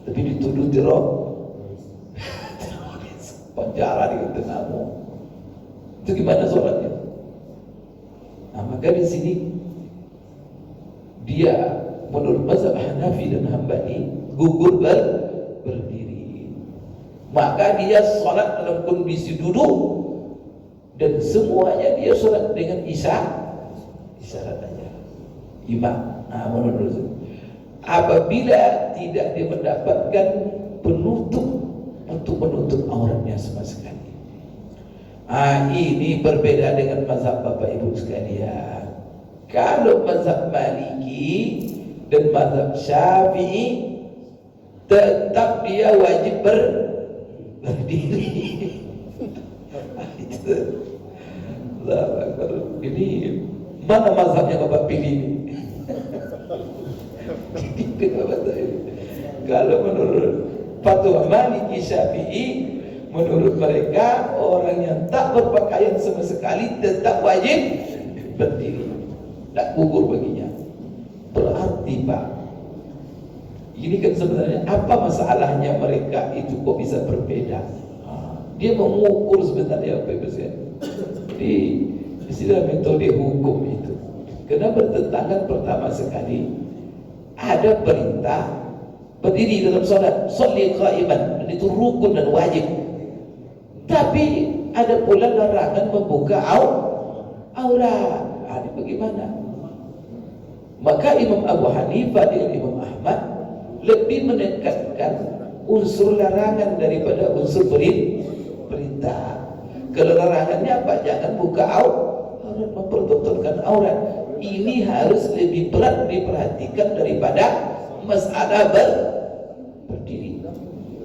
Speaker 1: Tapi dituduh teroris. Penjara di Guantanamo. Itu gimana sholatnya? Maka di sini dia menurut mazhab Hanafi dan Hambali gugur berdiri, maka dia sholat dalam kondisi duduk dan semuanya dia sholat dengan isyarat aja imam. Menurut apabila tidak dia mendapatkan penutup untuk menutup auratnya sama sekali. Ini berbeda dengan mazhab Bapak Ibu sekalian. Kalau mazhab Maliki dan mazhab Syafi'i, tetap dia wajib berdiri. Itu. Ini mana mazhabnya Bapak pilih ini? Kalau menurut fatwa Maliki Syafi'i, menurut mereka orang yang tak berpakaian sama sekali tetap wajib berdiri, tak gugur baginya. Berarti Pak, ini kan sebenarnya apa masalahnya mereka itu kok bisa berbeda? Dia mengukur sebenarnya apa itu sih? Di istilah metode hukum itu, karena bertentangan pertama sekali ada perintah berdiri dalam sholat, sholli qa'iman, dan itu rukun dan wajib. Tapi ada pula larangan membuka aurat. Ini bagaimana? Maka Imam Abu Hanifah dan Imam Ahmad lebih menekankan unsur larangan daripada unsur perintah. Kalau larangannya apa? Jangan buka aurat, mempertontonkan aurat. Ini harus lebih berat diperhatikan daripada masalah berdiri.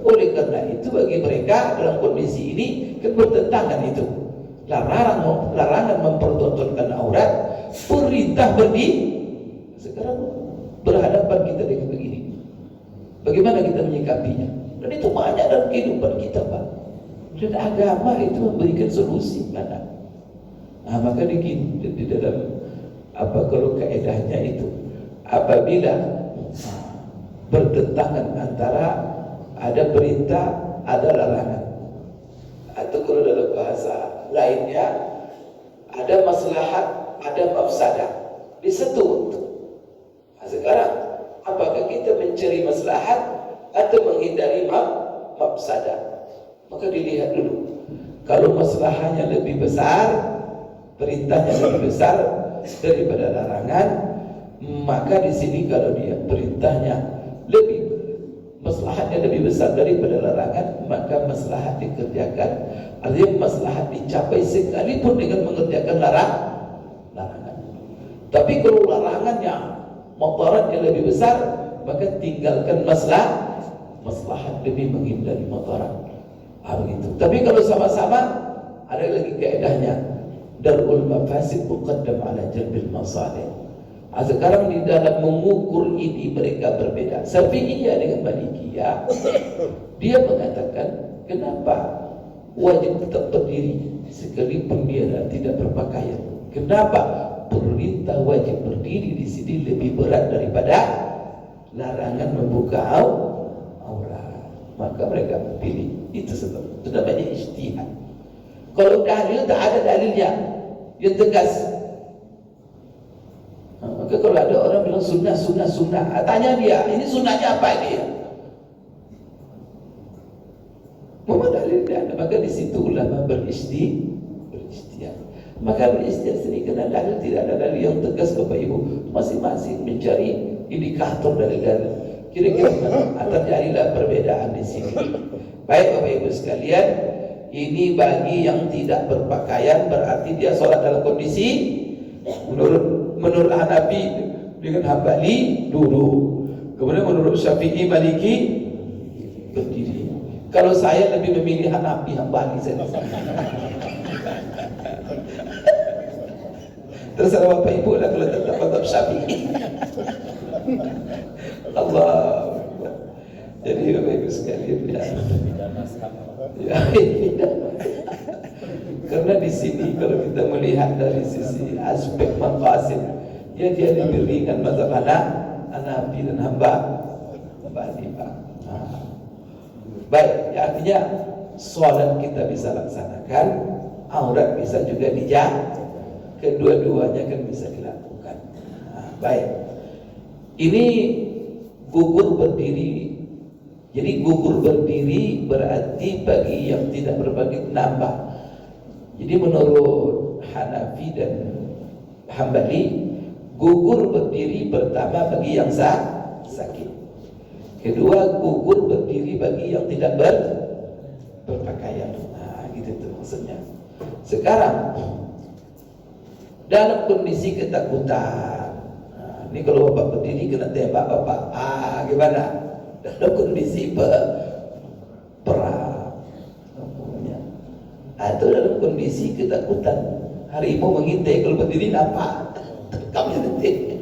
Speaker 1: Oleh karena itu bagi mereka dalam kondisi ini kan bertentangan itu. Larangan mempertontonkan aurat, perintah berdiri. Sekarang berhadapan kita dengan begini. Bagaimana kita menyikapinya? Dan itu banyak dalam kehidupan kita, Pak. Dan agama itu memberikan solusi mana? Maka di dalam kalau kaedahnya itu, apabila bertentangan antara ada perintah, ada larangan, atau kalau dalam bahasa lainnya ada maslahat, ada mafsadah, disatu. Sekarang apakah kita mencari maslahat atau menghindari mafsadah? Maka dilihat dulu. Kalau maslahahnya lebih besar, perintahnya lebih besar daripada larangan, maka di sini kalau dia perintahnya maslahatnya lebih besar daripada larangan, maka maslahat dikerjakan. Artinya maslahat dicapai sekalipun dengan mengerjakan larangan. Tapi kalau larangannya, mudaratnya lebih besar, maka tinggalkan maslahat demi menghindari mudarat. Begitu. Tapi kalau sama-sama, ada lagi kaedahnya, darul mafasid muqaddam ala jalbil masalih. Sekarang di dalam mengukur ini mereka berbeda. Syafi'iyah dengan Malikiyah, dia mengatakan kenapa wajib tetap berdiri sekalipun dia tidak berpakaian. Kenapa perintah wajib berdiri di sini lebih berat daripada larangan membuka aurat? Maka mereka pilih itu sebab itu namanya ijtihad. Kalau dalil tak ada dalilnya yang tegas. Maka kalau ada orang bilang sunnah, tanya dia, ini sunnahnya apa ini? Mana dalilnya? Maka di situ ulama beristihad. Maka beristihad sini karena dalil tidak ada dalil yang tegas, Bapak Ibu. Masing-masing mencari indikator dari dalil. Kira-kira terjadilah perbedaan di sini. Baik Bapak Ibu sekalian, ini bagi yang tidak berpakaian berarti dia sholat dalam kondisi menurut Hanafi dengan Hambali duduk. Kemudian menurut Syafi'i, Maliki berdiri. Kalau saya lebih memilih Hanafi, Hambali saya. Terserah Bapak Ibu lah kalau tetap mazhab Syafi'i. Allah. Jadi Bapak Ibu sekalian ya, karena di sini kalau kita melihat dari sisi aspek maqasid, dia lebih ringan mazhab Hanafi dan Hambali. Baik, ya, artinya sholat kita bisa laksanakan, aurat bisa juga dijaga, kedua-duanya kan bisa dilakukan. Baik, ini gugur berdiri. Jadi gugur berdiri berarti bagi yang tidak berpakaian nambah. Jadi menurut Hanafi dan Hambali, gugur berdiri pertama bagi yang sakit. Kedua, gugur berdiri bagi yang tidak berpakaian. Nah, gitu tuh maksudnya. Sekarang dalam kondisi ketakutan, nah, ini kalau bapak berdiri kena tembak bapak, gimana? Dalam kondisi perang, atau dalam kondisi ketakutan, harimau mengintai, kalau berdiri nampak, kamu nanti.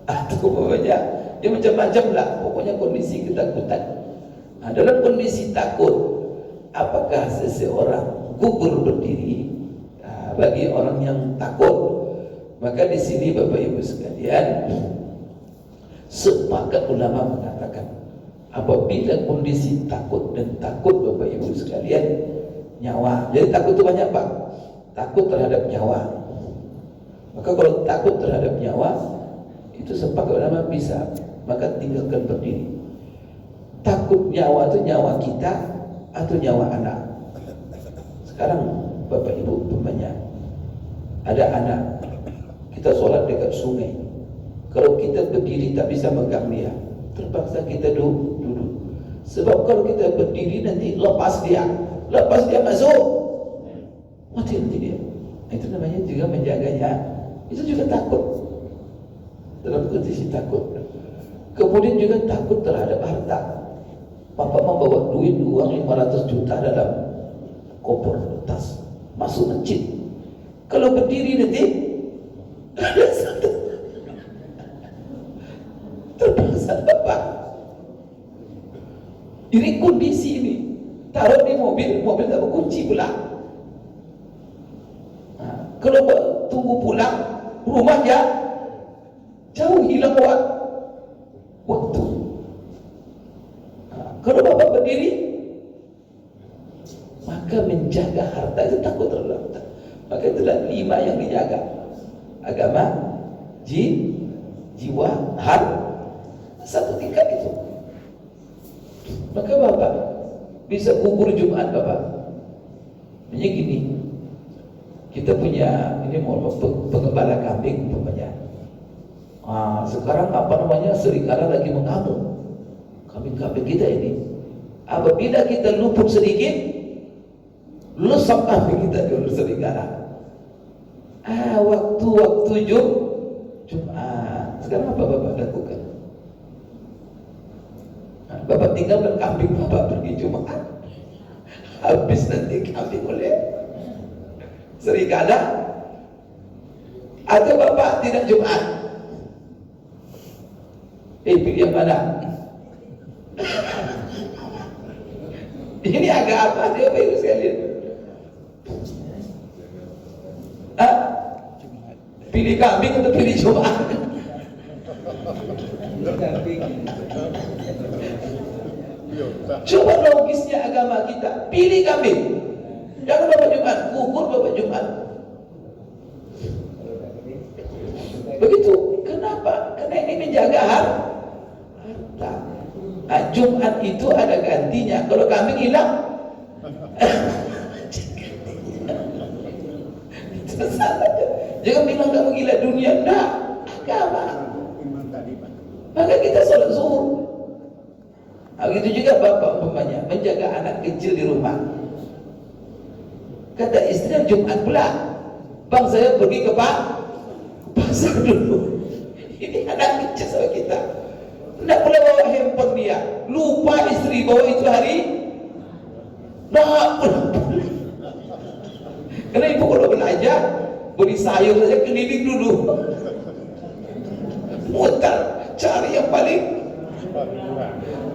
Speaker 1: Atau pokoknya dia macam-macam lah, pokoknya kondisi ketakutan. Nah, dalam kondisi takut, apakah seseorang gugur berdiri? Nah, bagi orang yang takut, maka di sini Bapak Ibu sekalian, sepakat ulama mengatakan, apabila kondisi takut, dan takut Bapak Ibu sekalian, nyawa. Jadi takut itu banyak Pak. Takut terhadap nyawa. Maka kalau takut terhadap nyawa, itu sepakat ulama bisa, maka tinggalkan berdiri. Takut nyawa itu nyawa kita atau nyawa anak. Sekarang Bapak Ibu umpamanya ada anak, kita sholat dekat sungai. Kalau kita berdiri tak bisa megang dia, terpaksa kita duduk. Sebab kalau kita berdiri nanti lepas dia masuk, mati nanti dia. Itu namanya juga menjaganya. Itu juga takut, dalam kondisi takut. Kemudian juga takut terhadap harta. Bapak membawa duit uang 500 juta dalam koper tas, masuk masjid. Kalau berdiri nanti ada satu terpaksa Bapak. Ini kondisi ini, taruh di mobil tak berkunci pula. Nah, kalau tunggu pulang, rumahnya jauh, hilang waktu. Nah, kalau Bapak berdiri, maka menjaga harta itu takut terlalu. Maka itulah 5 yang dijaga: agama, jiwa, harta. Satu tingkat itu. Maka Bapak bisa gugur Jumat Bapak. Hanya gini, kita punya ini pengembala kambing umpamanya. Sekarang serigala lagi mengamuk kambing-kambing kita ini. Apabila kita luput sedikit, lusap kambing kita dulu serigala. Waktu Jumat. Sekarang apa Bapak lakukan? Bapak tinggalkan kambing Bapak pergi Jumat, habis nanti kambing oleh serigala. Atau Bapak tidak Jumat, pilih yang mana? Ini agak apa dia Bapak Ibu sekalian? Pilih kambing atau pilih Jumat? Coba logisnya agama kita, pilih kambing. Jangan Bapak Jumat, gugur Bapak Jumat. Begitu. Kenapa? Karena ini menjaga harta. Jumat itu ada gantinya. Kalau kambing hilang, jangan bilang kamu gila dunia. Enggak, agama. Maka kita sholat zuhur. Begitu juga Bapak umpamanya menjaga anak kecil di rumah. Kata istri Jumat pula, bang saya pergi ke pasar dulu. Ini anak kecil sama kita. Tidak pula bawa handphone dia. Lupa istri bawa itu hari. Karena ibu kalau belajar beli sayur saja keliling dulu, muter cari yang paling.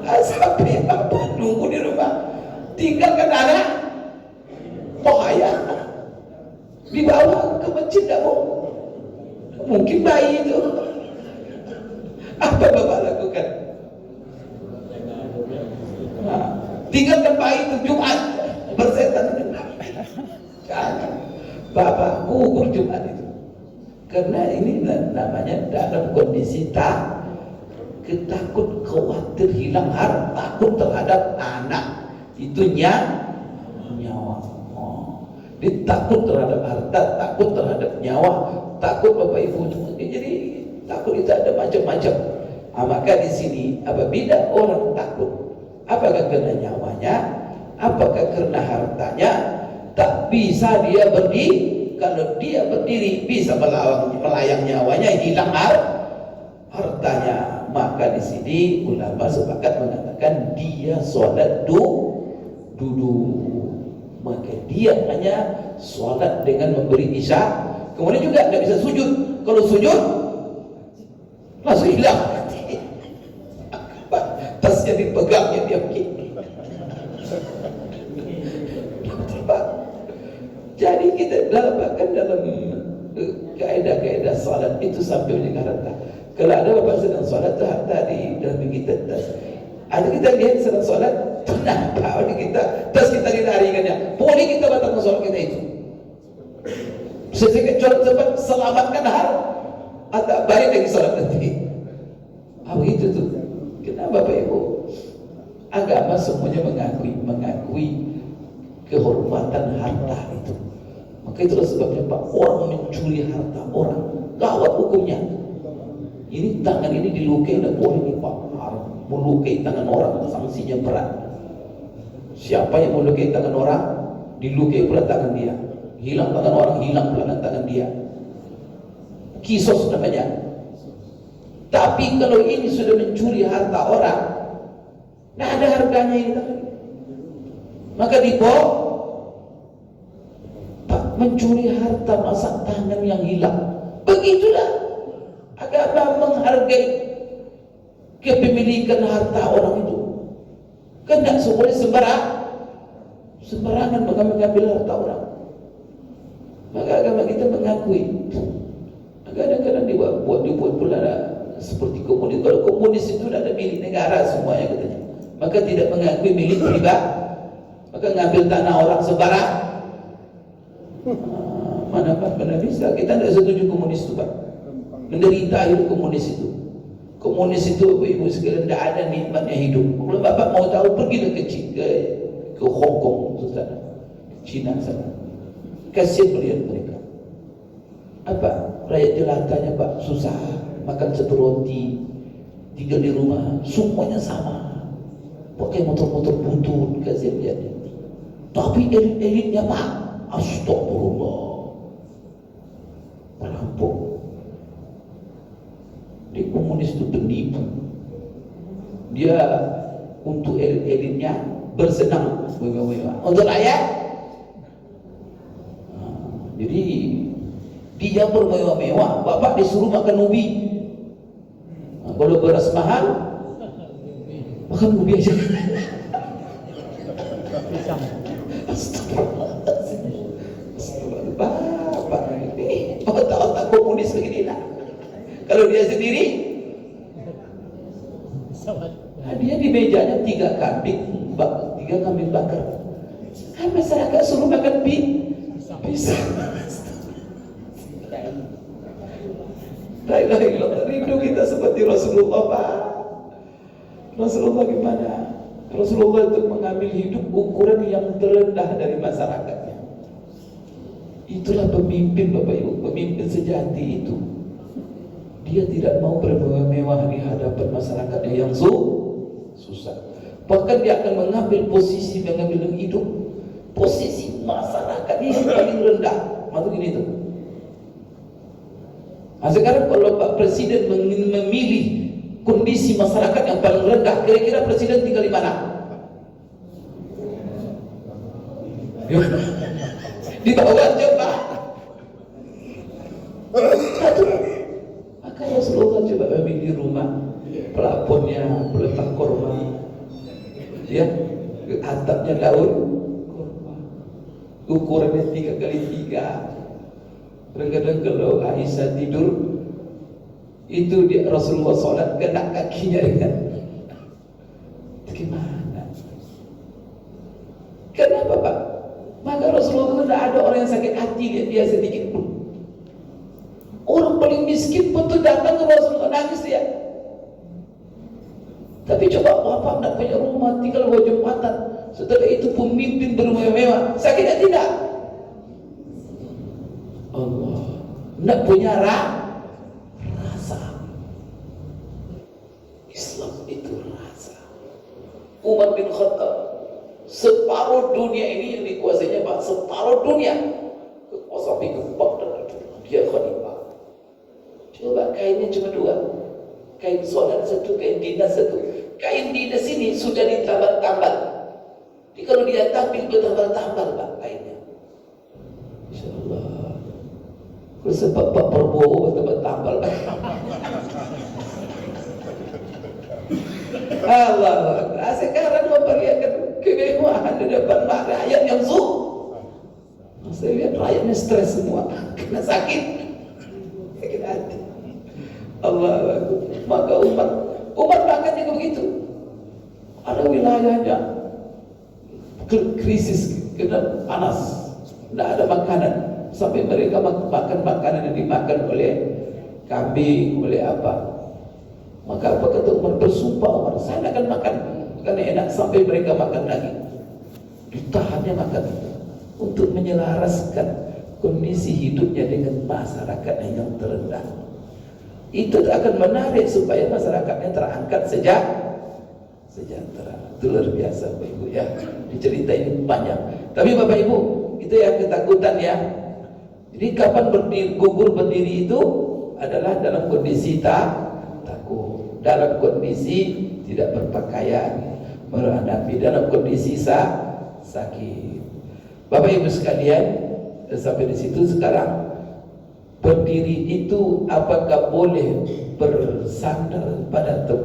Speaker 1: Sampai Bapak nunggu di rumah, tinggalkan anak, bahaya. Dibawa ke masjid tidak mungkin bayi itu. Apa Bapak lakukan? Tinggalkan bayi itu Jumat, bersetan dengan jangan. Bapak gugur Jumat itu. Karena ini namanya dalam kondisi ketakut, khawatir hilang harta, takut terhadap anak, itu nyawa. Dia takut terhadap harta, takut terhadap nyawa, takut Bapak Ibu. Jadi takut itu ada macam-macam. Maka di sini apabila orang takut, apakah karena nyawanya, apakah karena hartanya, tak bisa dia berdiri. Kalau dia berdiri bisa melayang nyawanya, hilang hartanya. Maka di sini ulama sepakat mengatakan dia sholat duduk. Maka dia hanya sholat dengan memberi isyarat. Kemudian juga tidak bisa sujud. Kalau sujud langsung hilang. Tasnya dipegangnya dia begini. Jadi kita dapatkan dalam kaedah-kaedah salat itu sampai dengan harta. Kalau ada bapak sedang salat, harta di dalam kita tas. Ada kita lihat sedang salat, kenapa kita tas kita dilarikannya? Boleh kita batalkan salat kita itu. Sesekali cepat selamatkan atau balik lagi salat nanti. Begitu tuh. Kenapa Bapak Ibu? Agama semuanya mengakui kehormatan harta itu. Maka itulah sebabnya Pak, orang mencuri harta orang gawat hukumnya. Ini tangan ini dilukai, tidak boleh nih Pak. Melukai tangan orang sanksinya berat. Siapa yang melukai tangan orang, dilukai berat tangan dia. Hilang tangan orang, hilang pula tangan dia. Kisos namanya. Tapi kalau ini sudah mencuri harta orang, nah ada harganya ini tadi. Maka dibawa mencuri harta masa tangan yang hilang. Begitulah agama menghargai kepemilikan harta orang itu. Kan tidak boleh sembarangan mengambil harta orang. Maka agama kita mengakui. Kadang-kadang dibuat pula seperti komunis. Kalau komunis itu ada milik negara semuanya katanya. Maka tidak mengakui milik pribadi. Maka ngambil tanah orang sembarang. Mana bisa. Kita tidak setuju komunis itu Pak. Menderita hidup komunis itu. Komunis itu ibu sekalian tidak ada nikmatnya hidup. Kalau Bapak mau tahu, pergilah ke Hong Kong sana, Cina sana. Kasihan melihat mereka. Apa? Rakyat jelatanya Pak susah, makan satu roti, tinggal di rumah, semuanya sama. Pakai motor-motor butut, kasihan lihatnya. Tapi elit-elitnya Pak, astagfirullah, perampok. Di komunis itu penipu. Dia untuk elit-elitnya bersenang untuk rakyat. Jadi dia bermewah-mewah, Bapak disuruh makan ubi. Kalau beras mahal, makan ubi aja. Bapak ini otak-otak komunis begini lah. Kalau dia sendiri, dia di mejanya 3 kambing bakar. Masyarakat suruh makan pisang. La ilaha illallah. Rindu kita seperti Rasulullah Pak. Rasulullah gimana? Rasulullah itu mengambil hidup ukuran yang terendah dari masyarakatnya. Itulah pemimpin Bapak Ibu, pemimpin sejati itu. Dia tidak mau bermewah-mewah di hadapan masyarakatnya yang susah. Bahkan dia akan mengambil posisi, mengambil hidup posisi masyarakatnya yang paling rendah. Maksud ini tuh. Nah, sekarang kalau Pak Presiden memilih kondisi masyarakat yang paling rendah, kira-kira Presiden tinggal di mana? Di bawah coba. Maka Rasulullah coba memilih rumah, pelafonnya peletak korma, ya, atapnya daun korma, ukurannya 3x3. Kadang-kadang kalau Aisyah tidur, itu dia Rasulullah sholat kena kakinya dengan gimana? Kenapa Pak? Maka Rasulullah tidak ada orang yang sakit hati dia sedikit pun. Orang paling miskin pun tuh datang ke Rasulullah nangis dia. Tapi coba Bapak tidak punya rumah, tinggal bawa jembatan. Setelah itu pemimpin bermewah-mewah, sakitnya tidak. Allah, tidak punya rasa. separuh dunia ini yang dikuasainya Pak, separuh dunia kekuasaan gempak dan dia khalifah. Coba kainnya cuma dua, kain sholat satu, kain dinas satu. Kain dinas ini sudah ditambal-tambal. Jadi kalau dia tampil bertambal-tambal Pak kainnya. Insyaallah. Kalau sebab Pak Prabowo bertambal-tambal Pak. Allah, sekarang memperlihatkan kemewahan di depan rakyat yang saya lihat rakyatnya stres semua karena sakit hati. Allah, maka umat makan juga begitu. Ada wilayahnya krisis kena panas, tidak ada makanan, sampai mereka makan makanan yang dimakan oleh kambing, oleh apa. Maka apa kata Umar, bersumpah Umar, saya tidak akan makan karena enak sampai mereka makan lagi. Ditahannya makan untuk menyelaraskan kondisi hidupnya dengan masyarakatnya yang terendah. Itu akan menarik supaya masyarakatnya terangkat sejahtera. Itu luar biasa Bapak Ibu ya. Diceritain banyak. Tapi Bapak Ibu, itu yang ketakutan ya. Jadi kapan gugur berdiri itu adalah dalam kondisi takut, dalam kondisi tidak berpakaian, menghadapi dalam kondisi sakit. Bapak Ibu sekalian, sampai di situ sekarang berdiri itu apakah boleh bersandar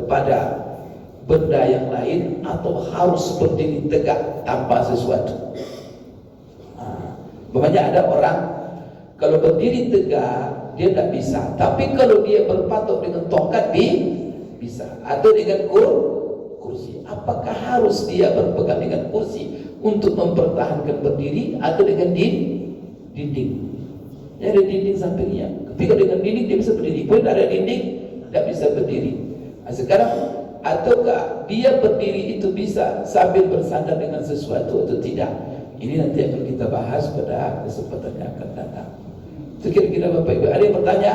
Speaker 1: pada benda yang lain atau harus berdiri tegak tanpa sesuatu? Banyak ada orang kalau berdiri tegak dia tidak bisa, tapi kalau dia berpatok dengan tongkat bisa, atau dengan kursi. Apakah harus dia berpegang dengan kursi untuk mempertahankan berdiri atau dengan dinding? Ya, ada dinding sampingnya. Ketika dengan dinding dia bisa berdiri, pun ada dinding tidak bisa berdiri. Nah, sekarang ataukah dia berdiri itu bisa sambil bersandar dengan sesuatu atau tidak? Ini nanti akan kita bahas pada kesempatan yang akan datang. Itu kira-kira Bapak Ibu. Ada yang bertanya?